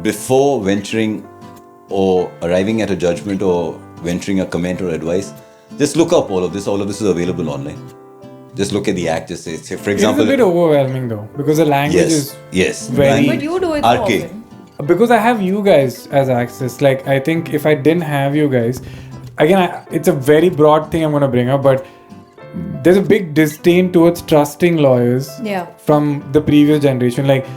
before venturing or arriving at a judgment or venturing a comment or advice, just look up all of this. All of this is available online. Just look at the act. Just say for example... It's a bit overwhelming though, because the language is very... But you do it so archaic. often. Because I have you guys as access. Like, I think if I didn't have you guys... Again, it's a very broad thing I'm going to bring up, but there's a big disdain towards trusting lawyers from the previous generation. Like,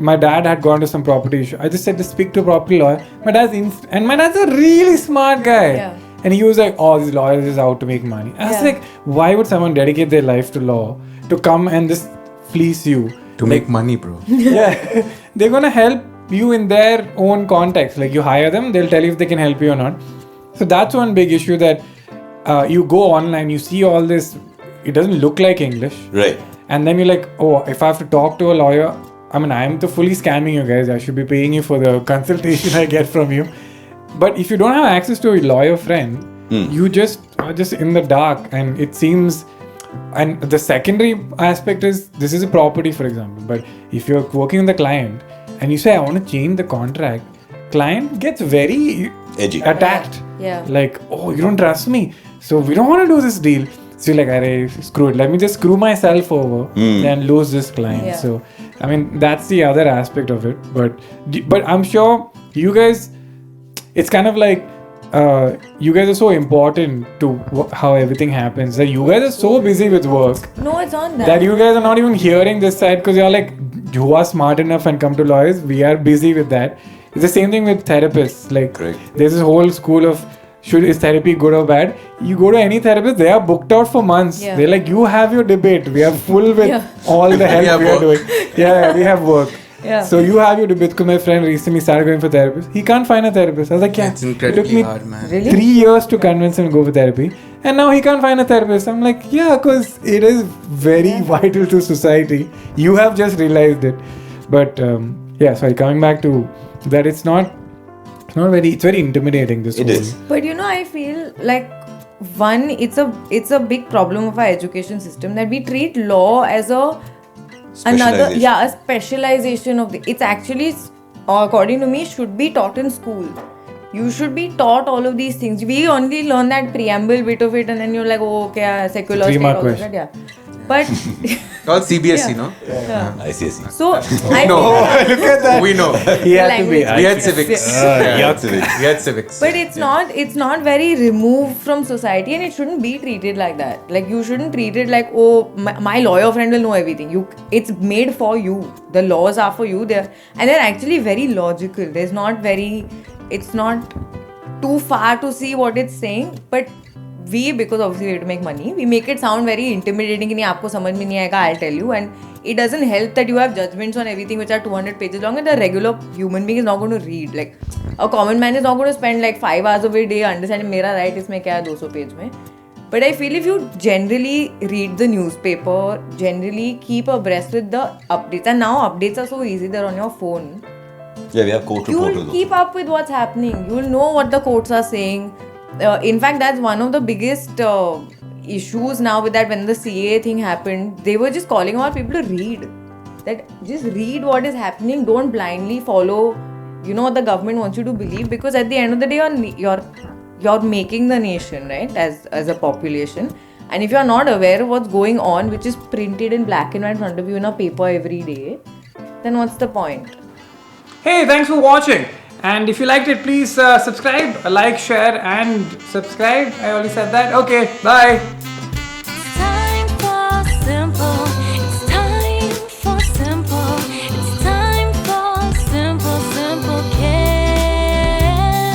my dad had gone to some property issue. I just said to speak to a property lawyer. My dad's a really smart guy. Yeah. And he was like, oh, these lawyers is out to make money. I was like, why would someone dedicate their life to law to come and just fleece you? To make money, bro. Yeah. They're going to help you in their own context. Like, you hire them, they'll tell you if they can help you or not. So that's one big issue, that you go online, you see all this, it doesn't look like English. Right. And then you're like, oh, if I have to talk to a lawyer, I mean, I'm fully scamming you guys. I should be paying you for the consultation I get from you. But if you don't have access to a lawyer friend, you just are just in the dark. And it seems, and the secondary aspect is, this is a property, for example. But if you're working with the client and you say, I want to change the contract, client gets very edgy, attacked. Yeah. Like, oh, you don't trust me, so we don't want to do this deal. So you're like, arey, screw it. Let me just screw myself over and lose this client. Yeah. So, I mean, that's the other aspect of it. But I'm sure you guys, it's kind of like, you guys are so important to how everything happens. That you guys are so busy with work. No, it's on that. That you guys are not even hearing this side, because you're like, you are smart enough and come to lawyers. We are busy with that. It's the same thing with therapists. Like, there's this whole school of, is therapy good or bad? You go to any therapist, they are booked out for months. Yeah. They're like, you have your debate. We are full with all the help we are doing. Yeah, we have work. Yeah. So you have your debate. Because my friend recently started going for therapist. He can't find a therapist. I was like, yeah. It's incredibly It took me hard, man. 3 years to convince him to go for therapy. And now he can't find a therapist. I'm like, yeah, because it is very vital to society. You have just realized it. But sorry, coming back to that, it's very intimidating, this It whole... is. But I feel like, one, it's a big problem of our education system, that we treat law as a specialization of it's actually, according to me, should be taught in school. You should be taught all of these things. We only learn that preamble bit of it, and then you're like, oh, okay, secular state, all of that, But all CBSE, no? ICSE. So I look at that. We know. He had to be. We had civics. We had civics. But it's not very removed from society, and it shouldn't be treated like that. Like, you shouldn't treat it like, oh, my lawyer friend will know everything. It's made for you. The laws are for you. They're actually very logical. It's not too far to see what it's saying, but because obviously we have to make money, we make it sound very intimidating. कि नहीं आपको समझ में नहीं आएगा, I'll tell you, and it doesn't help that you have judgments on everything which are 200 pages long, and the regular human being is not going to read. Like, a common man is not going to spend like 5 hours of a day understanding मेरा right इसमें क्या है 200 page में. But I feel if you generally read the newspaper, generally keep abreast with the updates, and now updates are so easy, they're on your phone. Yeah, we have court reporters. You'll keep up with what's happening. You'll know what the courts are saying. In fact, that's one of the biggest issues now with that. When the CAA thing happened, they were just calling on people to read. That just read what is happening. Don't blindly follow, what the government wants you to believe. Because at the end of the day, you're making the nation, right? As a population. And if you're not aware of what's going on, which is printed in black and white in front of you in a paper every day, then what's the point? Hey, thanks for watching. And if you liked it, please subscribe, like, share, and subscribe. I already said that. Okay, bye.